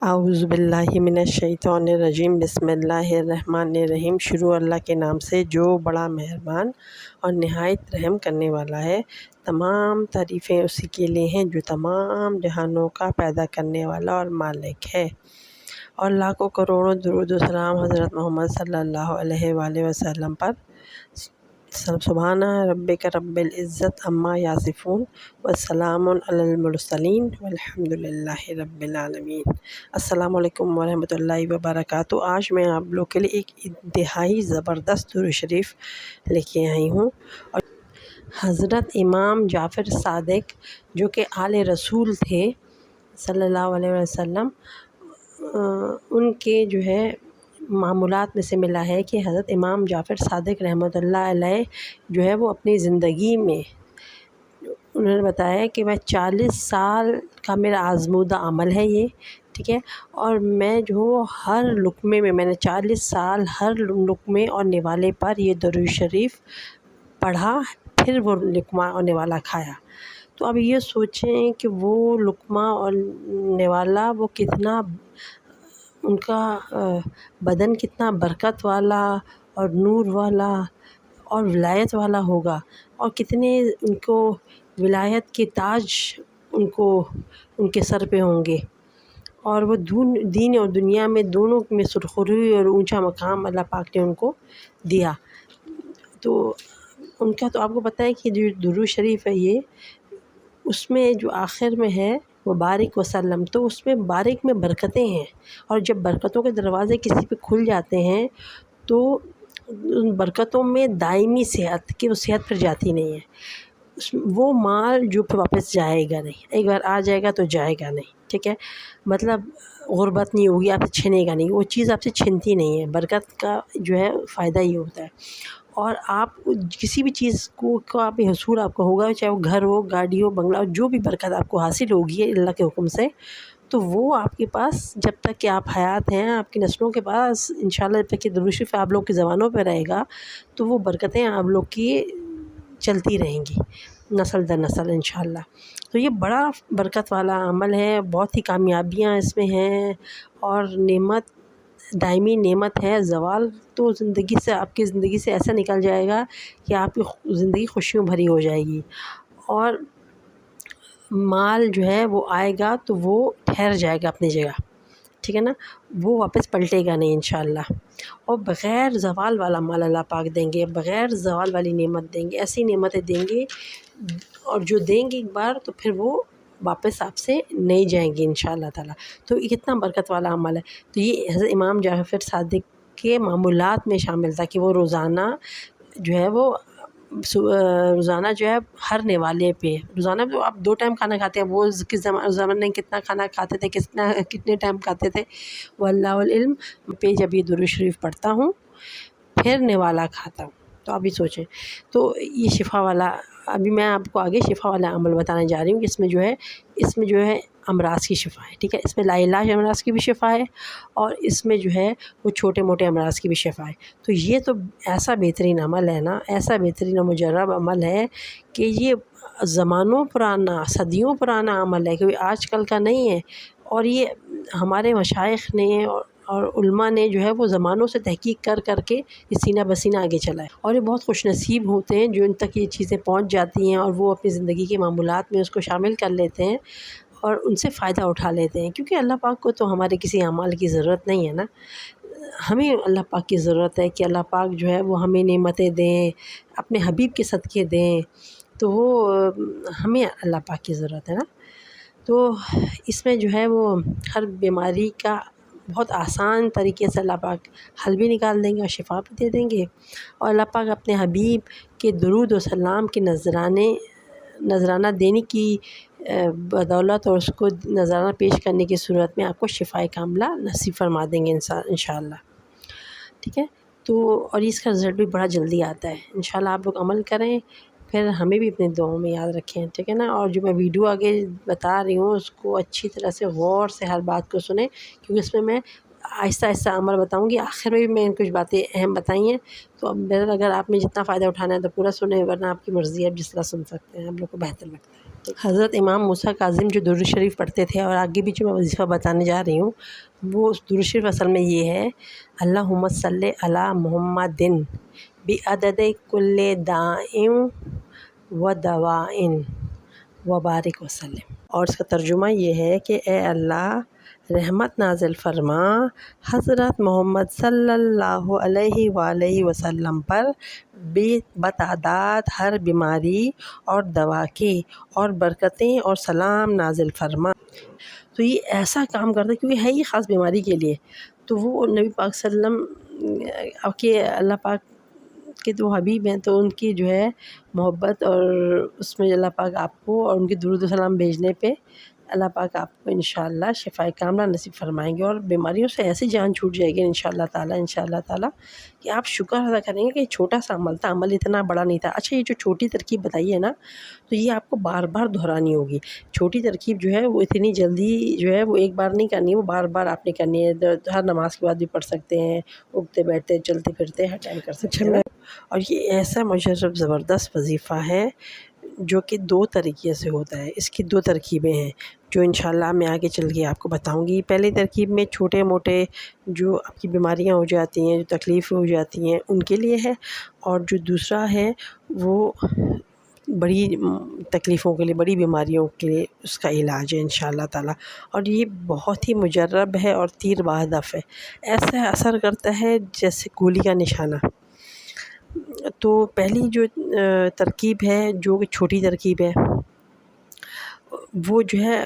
اعوذ باللہ من الشیطان الرجیم، بسم اللہ الرحمن الرحیم۔ شروع اللہ کے نام سے جو بڑا مہربان اور نہایت رحم کرنے والا ہے۔ تمام تعریفیں اسی کے لیے ہیں جو تمام جہانوں کا پیدا کرنے والا اور مالک ہے، اور لاکھوں کروڑوں درود و سلام حضرت محمد صلی اللہ علیہ وآلہ وسلم پر۔ سبحان ربک رب العزت عما یصفون وسلام علی المرسلین والحمد للہ رب العالمین۔ السلام علیکم ورحمۃ اللہ وبرکاتہ۔ آج میں آپ لوگ کے لیے ایک انتہائی زبردست درود شریف لے کے آئی ہوں، اور حضرت امام جعفر صادق جو کہ آل رسول تھے صلی اللہ علیہ وسلم، ان کے جو ہے معمولات میں سے ملا ہے کہ حضرت امام جعفر صادق رحمۃ اللہ علیہ جو ہے وہ اپنی زندگی میں انہوں نے بتایا کہ میں 40 سال کا میرا آزمودہ عمل ہے یہ، ٹھیک ہے، اور میں جو ہر لقمے میں نے 40 سال ہر لقمے اور نوالے پر یہ درود شریف پڑھا، پھر وہ لقمہ اور نوالا کھایا۔ تو اب یہ سوچیں کہ وہ لقمہ اور نوالا وہ کتنا، ان کا بدن کتنا برکت والا اور نور والا اور ولایت والا ہوگا، اور کتنے ان کو ولایت کے تاج ان کے سر پہ ہوں گے، اور وہ دین اور دنیا میں دونوں میں سرخروئی اور اونچا مقام اللہ پاک نے ان کو دیا۔ تو ان کا تو آپ کو پتہ ہے کہ جو درود شریف ہے یہ، اس میں جو آخر میں ہے وہ بارک وسلم، تو اس میں بارک میں برکتیں ہیں، اور جب برکتوں کے دروازے کسی پہ کھل جاتے ہیں تو ان برکتوں میں دائمی صحت، کہ وہ صحت پھر جاتی نہیں ہے، وہ مال جو پھر واپس جائے گا نہیں، ایک بار آ جائے گا تو جائے گا نہیں، ٹھیک ہے، مطلب غربت نہیں ہوگی، آپ سے چھنے گا نہیں، وہ چیز آپ سے چھنتی نہیں ہے۔ برکت کا جو ہے فائدہ ہی ہوتا ہے، اور آپ کسی بھی چیز کو آپ حصول آپ کو ہوگا، چاہے وہ گھر ہو، گاڑی ہو، بنگلہ ہو، جو بھی برکت آپ کو حاصل ہوگی اللہ کے حکم سے، تو وہ آپ کے پاس جب تک کہ آپ حیات ہیں، آپ کی نسلوں کے پاس انشاءاللہ جب تک کہ درود شریف آپ لوگ کی زبانوں پہ رہے گا تو وہ برکتیں آپ لوگ کی چلتی رہیں گی نسل در نسل انشاءاللہ۔ تو یہ بڑا برکت والا عمل ہے، بہت ہی کامیابیاں اس میں ہیں، اور نعمت دائمی نعمت ہے۔ زوال تو زندگی سے، آپ کی زندگی سے ایسا نکل جائے گا کہ آپ کی زندگی خوشیوں بھری ہو جائے گی، اور مال جو ہے وہ آئے گا تو وہ ٹھہر جائے گا اپنی جگہ، ٹھیک ہے نا، وہ واپس پلٹے گا نہیں انشاءاللہ، اور بغیر زوال والا مال اللہ پاک دیں گے، بغیر زوال والی نعمت دیں گے، ایسی نعمتیں دیں گے، اور جو دیں گے ایک بار تو پھر وہ واپس آپ سے نہیں جائیں گی انشاءاللہ تعالیٰ۔ تو یہ کتنا برکت والا عمل ہے۔ تو یہ حضرت امام جعفر صادق کے معمولات میں شامل تھا کہ وہ روزانہ جو ہے وہ ہر نوالے پہ روزانہ تو آپ 2 ٹائم کھانا کھاتے ہیں، وہ کس زمانے میں کتنا کھانا کھاتے تھے، کتنے ٹائم کھاتے تھے، واللہ العلم۔ پہ جب یہ درود شریف پڑھتا ہوں پھر نوالا کھاتا ہوں، تو ابھی سوچیں، تو یہ شفا والا، ابھی میں آپ کو آگے شفا والا عمل بتانے جا رہی ہوں کہ اس میں جو ہے امراض کی شفا ہے، ٹھیک ہے، اس میں لا علاج امراض کی بھی شفا ہے، اور اس میں جو ہے وہ چھوٹے موٹے امراض کی بھی شفا ہے۔ تو یہ تو ایسا بہترین عمل ہے نا، ایسا بہترین و مجرب عمل ہے کہ یہ زمانوں پرانا، صدیوں پرانا عمل ہے، کیونکہ آج کل کا نہیں ہے، اور یہ ہمارے مشائخ نے اور علماء نے جو ہے وہ زمانوں سے تحقیق کر کے یہ سینہ بسینہ آگے چلا ہے، اور یہ بہت خوش نصیب ہوتے ہیں جو ان تک یہ چیزیں پہنچ جاتی ہیں، اور وہ اپنی زندگی کے معمولات میں اس کو شامل کر لیتے ہیں اور ان سے فائدہ اٹھا لیتے ہیں، کیونکہ اللہ پاک کو تو ہمارے کسی اعمال کی ضرورت نہیں ہے نا، ہمیں اللہ پاک کی ضرورت ہے کہ اللہ پاک جو ہے وہ ہمیں نعمتیں دیں، اپنے حبیب کے صدقے دیں، تو وہ ہمیں اللہ پاک کی ضرورت ہے نا۔ تو اس میں جو ہے وہ ہر بیماری کا بہت آسان طریقے سے اللہ پاک حل بھی نکال دیں گے اور شفا بھی دے دیں گے، اور اللہ پاک اپنے حبیب کے درود و سلام کے نذرانہ دینے کی بدولت، اور اس کو نذرانہ پیش کرنے کی صورت میں آپ کو شفائے کاملہ نصیب فرما دیں گے انشاءاللہ، ٹھیک ہے۔ تو اور اس کا رزلٹ بھی بڑا جلدی آتا ہے انشاءاللہ، آپ لوگ عمل کریں، پھر ہمیں بھی اپنے دعاؤں میں یاد رکھیں، ٹھیک ہے نا، اور جو میں ویڈیو آگے بتا رہی ہوں اس کو اچھی طرح سے غور سے ہر بات کو سنیں، کیونکہ اس میں آہستہ آہستہ عمل بتاؤں گی، آخر میں بھی میں کچھ باتیں اہم بتائی ہیں، تو اب بہرحال اگر آپ نے جتنا فائدہ اٹھانا ہے تو پورا سنیں، ورنہ آپ کی مرضی ہے، آپ جس طرح سن سکتے ہیں، آپ لوگ کو بہتر لگتا ہے۔ حضرت امام موسیٰ کاظم جو درود شریف پڑھتے تھے، اور آگے بھی جو میں وظیفہ بتانے جا رہی ہوں، وہ اس درود شریف اصل میں یہ ہے: اللہم صلی علی محمد بعدد کل داء و دواء وبارک وسلم۔ اور اس کا ترجمہ یہ ہے کہ اے اللہ، رحمت نازل فرما حضرت محمد صلی اللہ علیہ وآلہ وسلم پر بتعداد ہر بیماری اور دوا کے، اور برکتیں اور سلام نازل فرما۔ تو یہ ایسا کام کرتا ہے کیونکہ ہے یہ خاص بیماری کے لیے، تو وہ نبی پاک صلی اللہ علیہ وسلم کے، اللہ پاک کے تو حبیب ہیں، تو ان کی جو ہے محبت، اور اس میں اللہ پاک آپ کو اور ان کے درود و سلام بھیجنے پہ اللہ پاک آپ کو انشاءاللہ شفائے کاملہ نصیب فرمائیں گے، اور بیماریوں سے ایسی جان چھوٹ جائے گی انشاءاللہ تعالیٰ کہ آپ شکر ادا کریں گے کہ چھوٹا سا عمل تھا، عمل اتنا بڑا نہیں تھا۔ اچھا، یہ جو چھوٹی ترکیب بتائی ہے نا، تو یہ آپ کو بار بار دہرانی ہوگی۔ چھوٹی ترکیب جو ہے وہ اتنی جلدی جو ہے وہ ایک بار نہیں کرنی ہے، وہ بار بار آپ نے کرنی ہے۔ ہر نماز کے بعد بھی پڑھ سکتے ہیں، اٹھتے بیٹھتے چلتے پھرتے ہر ٹائم کر سکتے ہیں۔ اور یہ ایسا مجرب زبردست وظیفہ ہے جو کہ 2 طریقے سے ہوتا ہے۔ اس کی 2 ترکیبیں ہیں جو انشاءاللہ میں آگے چل کے آپ کو بتاؤں گی۔ پہلی ترکیب میں چھوٹے موٹے جو آپ کی بیماریاں ہو جاتی ہیں، جو تکلیفیں ہو جاتی ہیں، ان کے لیے ہے، اور جو دوسرا ہے وہ بڑی تکلیفوں کے لیے، بڑی بیماریوں کے لیے اس کا علاج ہے انشاءاللہ تعالیٰ۔ اور یہ بہت ہی مجرب ہے اور تیر بہدف ہے، ایسا اثر کرتا ہے جیسے گولی کا نشانہ۔ تو پہلی جو ترکیب ہے، جو کہ چھوٹی ترکیب ہے، وہ جو ہے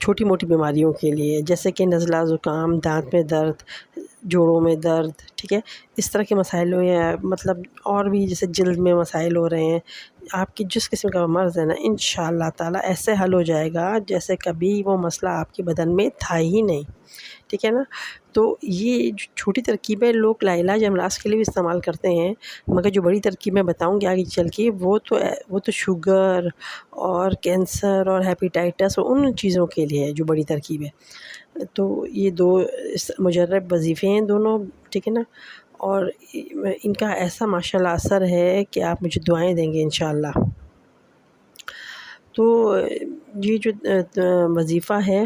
چھوٹی موٹی بیماریوں کے لیے، جیسے کہ نزلہ، زکام، دانت میں درد، جوڑوں میں درد، ٹھیک ہے، اس طرح کے مسائل ہو، یا مطلب اور بھی جیسے جلد میں مسائل ہو رہے ہیں، آپ کی جس قسم کا مرض ہے نا، انشاءاللہ تعالیٰ ایسے حل ہو جائے گا جیسے کبھی وہ مسئلہ آپ کے بدن میں تھا ہی نہیں، ٹھیک ہے نا۔ تو یہ جو چھوٹی ترکیبیں لوگ لاعلاج امراض کے لیے بھی استعمال کرتے ہیں، مگر جو بڑی ترکیب میں بتاؤں گی آگے چل کے، وہ تو شوگر اور کینسر اور ہیپیٹائٹس اور ان چیزوں کے لیے ہے جو بڑی ترکیب ہے۔ تو یہ 2 مجرب وظیفے ہیں دونوں، ٹھیک ہے نا، اور ان کا ایسا ماشاءاللہ اثر ہے کہ آپ مجھے دعائیں دیں گے انشاءاللہ۔ تو یہ جو وظیفہ ہے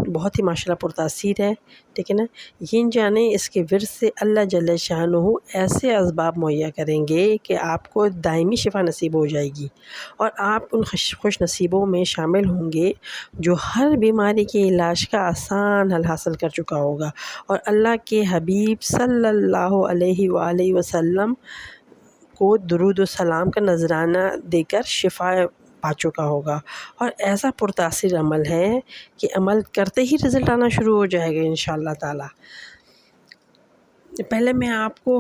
بہت ہی ماشاءاللہ پرتاثیر ہے، ٹھیک ہے نا۔ یہ جانیں اس کے ورث سے اللہ جل شانہ ایسے اسباب مہیا کریں گے کہ آپ کو دائمی شفا نصیب ہو جائے گی، اور آپ ان خوش نصیبوں میں شامل ہوں گے جو ہر بیماری کے علاج کا آسان حل حاصل کر چکا ہوگا، اور اللہ کے حبیب صلی اللہ علیہ وآلہ وسلم کو درود و سلام کا نذرانہ دے کر شفا پا چکا ہوگا۔ اور ایسا پرتاثر عمل ہے کہ عمل کرتے ہی رزلٹ آنا شروع ہو جائے گا انشاءاللہ تعالیٰ۔ پہلے میں آپ کو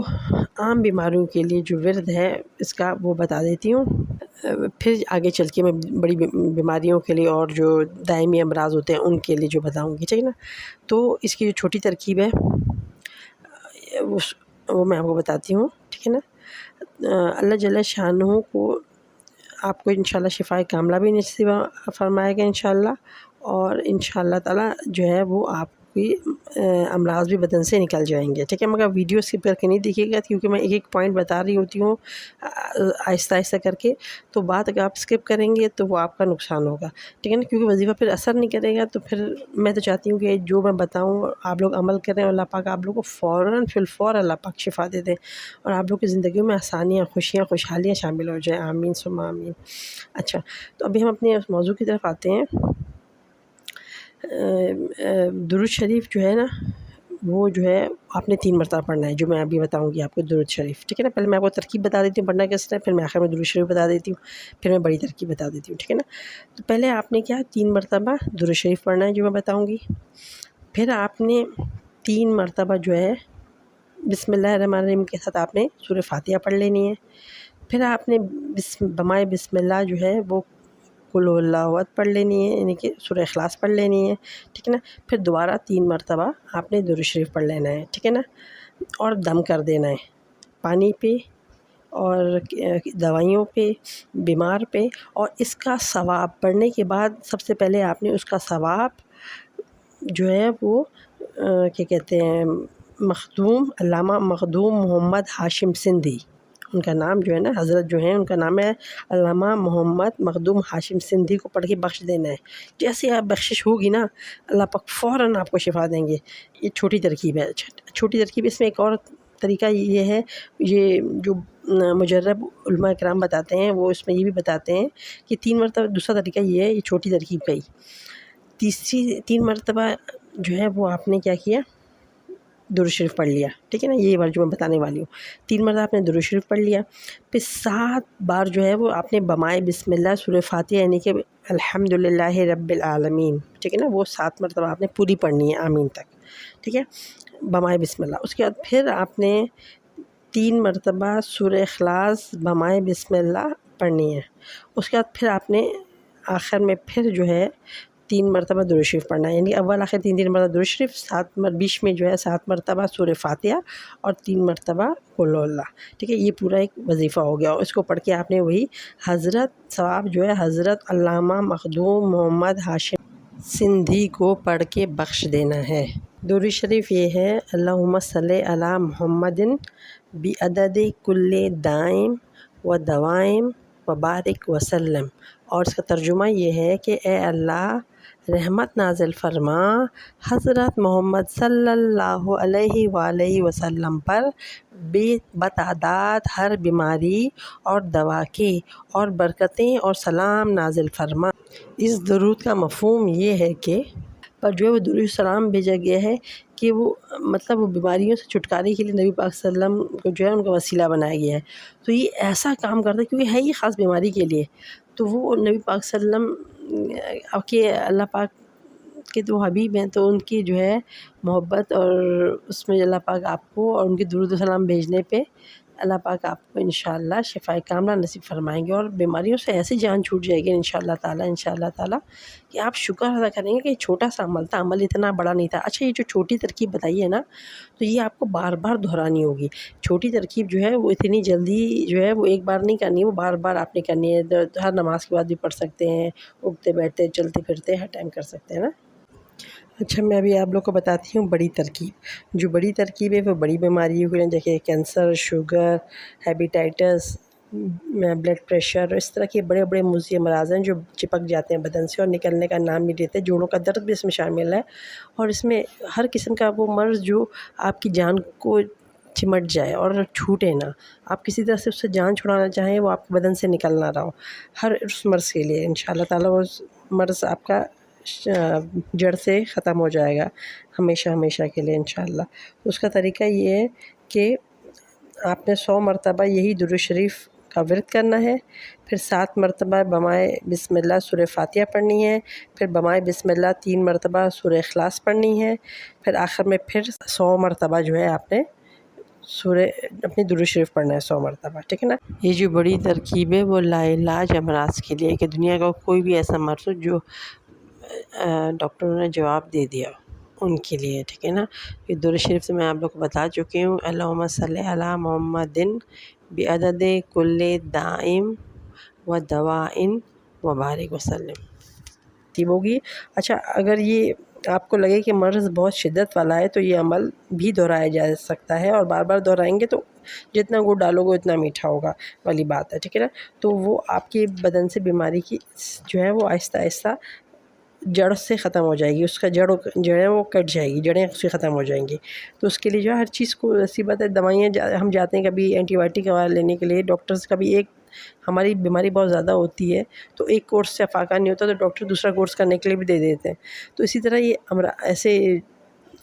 عام بیماریوں کے لیے جو ورد ہے اس کا وہ بتا دیتی ہوں، پھر آگے چل کے میں بڑی بیماریوں کے لیے اور جو دائمی امراض ہوتے ہیں ان کے لیے جو بتاؤں گی، ٹھیک ہے نا۔ تو اس کی جو چھوٹی ترکیب ہے وہ میں آپ کو بتاتی ہوں، ٹھیک ہے نا۔ اللہ جل شانہ کو آپ کو انشاءاللہ شفائے کاملہ بھی نصیب فرمائے گا انشاءاللہ، اور انشاءاللہ تعالیٰ جو ہے وہ آپ کی امراض بھی بدن سے نکل جائیں گے، ٹھیک ہے۔ مگر ویڈیو اسکپ کر کے نہیں دیکھیے گا، کیونکہ میں ایک ایک پوائنٹ بتا رہی ہوتی ہوں آہستہ آہستہ کر کے، تو بات اگر آپ اسکپ کریں گے تو وہ آپ کا نقصان ہوگا، ٹھیک ہے نا، کیونکہ وظیفہ پھر اثر نہیں کرے گا۔ تو پھر میں تو چاہتی ہوں کہ جو میں بتاؤں آپ لوگ عمل کریں، اور اللہ پاک آپ لوگوں کو فوراً فی الفور اللہ پاک شفا دے دیں، اور آپ لوگ کی زندگیوں میں آسانیاں، خوشیاں، خوشحالیاں شامل ہو جائیں، آمین ثم آمین۔ اچھا، تو ابھی ہم اپنے موضوع کی طرف آتے ہیں۔ درود شریف جو ہے نا، وہ جو ہے آپ نے 3 مرتبہ پڑھنا ہے، جو میں ابھی بتاؤں گی آپ کو درود شریف، ٹھیک ہے نا۔ پہلے میں آپ کو ترکیب بتا دیتی ہوں پڑھنا کس طرح، پھر میں آخر میں درود شریف بتا دیتی ہوں، پھر میں بڑی ترکیب بتا دیتی ہوں، ٹھیک ہے نا۔ تو پہلے آپ نے کیا 3 مرتبہ درود شریف پڑھنا ہے جو میں بتاؤں گی، پھر آپ نے 3 مرتبہ جو ہے بسم اللہ الرحمن الرحیم کے ساتھ آپ نے سورہ فاتحہ پڑھ لینی ہے، پھر آپ نے بمائے بسم اللہ جو ہے وہ قل هو اللہ احد پڑھ لینی ہے، یعنی کہ سورہ اخلاص پڑھ لینی ہے، ٹھیک ہے نا۔ پھر دوبارہ 3 مرتبہ آپ نے درود شریف پڑھ لینا ہے، ٹھیک ہے نا، اور دم کر دینا ہے پانی پہ اور دوائیوں پہ، بیمار پہ، اور اس کا ثواب پڑھنے کے بعد سب سے پہلے آپ نے اس کا ثواب جو ہے وہ کیا کہتے ہیں، علامہ مخدوم محمد ہاشم سندھی ان کا نام جو ہے نا حضرت جو ہیں ان کا نام ہے علامہ محمد مخدوم ہاشم سندھی کو پڑھ کے بخش دینا ہے. جیسے آپ بخشش ہوگی نا اللہ پاک فوراً آپ کو شفا دیں گے. یہ چھوٹی ترکیب ہے. چھوٹی ترکیب اس میں ایک اور طریقہ یہ ہے، یہ جو مجرب علماء کرام بتاتے ہیں وہ اس میں یہ بھی بتاتے ہیں کہ 3 مرتبہ، دوسرا طریقہ یہ ہے، یہ چھوٹی ترکیب کا ہی، تیسری 3 مرتبہ جو ہے وہ آپ نے کیا کیا، درود شریف پڑھ لیا. ٹھیک ہے نا، یہ بار جو میں بتانے والی ہوں، 3 مرتبہ آپ نے درود شریف پڑھ لیا. پھر 7 بار جو ہے وہ آپ نے بمائے بسم اللہ سورہ فاتحہ یعنی کہ الحمد للہ رب العالمین، ٹھیک ہے نا، وہ 7 مرتبہ آپ نے پوری پڑھنی ہے آمین تک. ٹھیک ہے، بمائے بسم اللہ. اس کے بعد پھر آپ نے 3 مرتبہ سورہ اخلاص بمائے بسم اللہ پڑھنی ہے. اس کے بعد پھر آپ نے آخر میں پھر جو ہے 3 مرتبہ درود شریف پڑھنا ہے، یعنی اول آخر 3 مرتبہ درود شریف، 7 بیچ میں جو ہے 7 مرتبہ سورہ فاتحہ اور 3 مرتبہ قل اللہ. ٹھیک ہے، یہ پورا ایک وظیفہ ہو گیا. اور اس کو پڑھ کے آپ نے وہی حضرت ثواب جو ہے حضرت علامہ مخدوم محمد ہاشم سندھی کو پڑھ کے بخش دینا ہے. درود شریف یہ ہے اللہم صلی علی محمد بعدد کل دائم و دوائم و بارک وسلم. اور اس کا ترجمہ یہ ہے کہ اے اللہ رحمت نازل فرما حضرت محمد صلی اللہ علیہ وآلہ وسلم پر بتعداد ہر بیماری اور دوا کے، اور برکتیں اور سلام نازل فرما. اس درود کا مفہوم یہ ہے کہ پر جو ہے وہ درود السلام بھیجا گیا ہے کہ وہ مطلب وہ بیماریوں سے چھٹکارے کے لیے نبی پاک صلی اللہ علیہ وسلم کو جو ہے ان کا وسیلہ بنایا گیا ہے. تو یہ ایسا کام کرتا ہے کیونکہ ہے یہ خاص بیماری کے لیے. تو وہ نبی پاک صلی اللہ علیہ وسلم اب کہ اللہ پاک کے تو حبیب ہیں، تو ان کی جو ہے محبت اور اس میں اللہ پاک آپ کو اور ان کے درود و سلام بھیجنے پہ اللہ پاک آپ کو انشاءاللہ شفائے کاملہ نصیب فرمائیں گے، اور بیماریوں سے ایسی جان چھوٹ جائے گی انشاءاللہ تعالیٰ کہ آپ شکر ادا کریں گے کہ چھوٹا سا عمل تھا، عمل اتنا بڑا نہیں تھا. اچھا، یہ جو چھوٹی ترکیب بتائی ہے نا، تو یہ آپ کو بار بار دہرانی ہوگی. چھوٹی ترکیب جو ہے وہ اتنی جلدی جو ہے وہ ایک بار نہیں کرنی ہے، وہ بار بار آپ نے کرنی ہے. ہر نماز کے بعد بھی پڑھ سکتے ہیں، اٹھتے بیٹھتے چلتے پھرتے ہر ٹائم کر سکتے ہیں نا. اچھا، میں ابھی آپ لوگ کو بتاتی ہوں بڑی ترکیب. جو بڑی ترکیب ہے وہ بڑی بیماریوں کے لیے، جیسے cancer, sugar, hepatitis, blood pressure, اس طرح کے بڑے بڑے مزی امراض ہیں جو چپک جاتے ہیں بدن سے اور نکلنے کا نام نہیں لیتے. جوڑوں کا درد بھی اس میں شامل ہے، اور اس میں ہر قسم کا وہ مرض جو آپ کی جان کو چمٹ جائے اور چھوٹے نہ، آپ کسی طرح سے اس سے جان چھڑانا چاہیں، وہ آپ کے بدن سے نکل نہ رہا ہو، ہر اس مرض کے لیے انشاءاللہ تعالیٰ وہ مرض آپ کا جڑ سے ختم ہو جائے گا ہمیشہ کے لیے انشاءاللہ. اس کا طریقہ یہ ہے کہ آپ نے 100 مرتبہ یہی درود شریف کا ورد کرنا ہے. پھر 7 مرتبہ بمائے بسم اللہ سورہ فاتحہ پڑھنی ہے. پھر بمائے بسم اللہ 3 مرتبہ سورہ اخلاص پڑھنی ہے. پھر آخر میں پھر 100 مرتبہ جو ہے آپ نے اپنی درود شریف پڑھنا ہے 100 مرتبہ. ٹھیک ہے نا. یہ جو بڑی ترکیب ہے وہ لا علاج امراض کے لیے، کہ دنیا کا کوئی بھی ایسا مرض ہو جو ڈاکٹروں نے جواب دے دیا ان کے لیے. ٹھیک ہے نا. یہ درود شریف سے میں آپ لوگ کو بتا چکی ہوں. اللہم صلی علی محمد بعدد کل دائم و دوائن و بارک وسلم تیب ہوگی. اچھا، اگر یہ آپ کو لگے کہ مرض بہت شدت والا ہے تو یہ عمل بھی دہرایا جا سکتا ہے، اور بار بار دہرائیں گے تو جتنا گڑ ڈالو گے اتنا میٹھا ہوگا والی بات ہے. ٹھیک ہے نا. تو وہ آپ کے بدن سے بیماری کی جو ہے وہ آہستہ آہستہ جڑ سے ختم ہو جائے گی، اس کا جڑ جو ہے وہ کٹ جائے گی، جڑیں اس سے ختم ہو جائیں گی. تو اس کے لیے جو ہے ہر چیز کو ایسی بات ہے، دوائیاں ہم جاتے ہیں کبھی اینٹی بایوٹک کا لینے کے لیے ڈاکٹرز کا بھی، ایک ہماری بیماری بہت زیادہ ہوتی ہے تو ایک کورس سے افاقہ نہیں ہوتا تو ڈاکٹر دوسرا کورس کرنے کے لیے بھی دے دیتے ہیں. تو اسی طرح یہ ایسے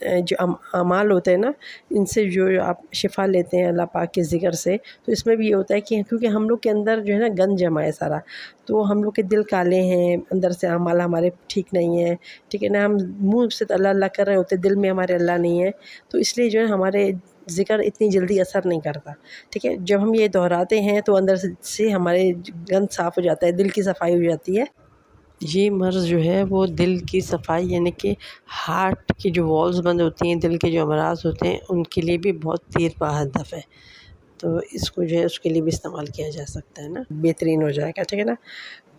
جو اعمال ہوتے ہیں نا، ان سے جو آپ شفا لیتے ہیں اللہ پاک کے ذکر سے، تو اس میں بھی یہ ہوتا ہے کہ کیونکہ ہم لوگ کے اندر جو ہے نا گند جمع ہے سارا، تو ہم لوگ کے دل کالے ہیں، اندر سے اعمال ہمارے ٹھیک نہیں ہیں. ٹھیک ہے نا. ہم منہ سے اللہ اللہ کر رہے ہوتے، دل میں ہمارے اللہ نہیں ہے، تو اس لیے جو ہے ہمارے ذکر اتنی جلدی اثر نہیں کرتا. ٹھیک ہے. جب ہم یہ دہراتے ہیں تو اندر سے ہمارے گند صاف ہو جاتا ہے، دل کی صفائی ہو جاتی ہے. یہ مرض جو ہے وہ دل کی صفائی یعنی کہ ہارٹ کی جو والز بند ہوتی ہیں، دل کے جو امراض ہوتے ہیں، ان کے لیے بھی بہت تیر پا ہدف ہے. تو اس کو جو ہے اس کے لیے بھی استعمال کیا جا سکتا ہے نا، بہترین ہو جائے گا. ٹھیک ہے نا.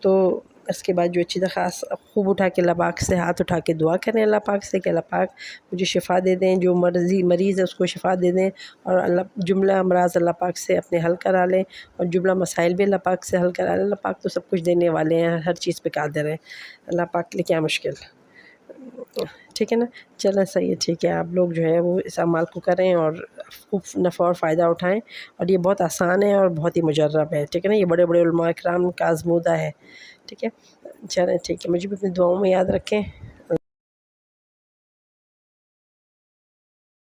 تو اس کے بعد جو اچھی طرح خاص خوب اٹھا کے اللہ پاک سے ہاتھ اٹھا کے دعا کریں اللہ پاک سے کہ اللہ پاک مجھے شفا دے دیں، جو مریض ہے اس کو شفا دے دیں، اور اللہ جملہ امراض اللہ پاک سے اپنے حل کرا لیں، اور جملہ مسائل بھی اللہ پاک سے حل کرا لیں۔ اللہ پاک تو سب کچھ دینے والے ہیں، ہر چیز پہ قادر ہیں، اللہ پاک کے لیے کیا مشکل۔ ٹھیک ہے نا، چلیں صحیح ہے، ٹھیک ہے، آپ لوگ جو ہے وہ اس اعمال کو کریں اور خوب نفع اور فائدہ اٹھائیں، اور یہ بہت آسان ہے اور بہت ہی مجرب ہے، ٹھیک ہے نا، یہ بڑے بڑے علماء کرام کا آزمودہ ہے، ٹھیک ہے۔ چلیں ٹھیک ہے، مجھے بھی اپنی دعاؤں میں یاد رکھیں۔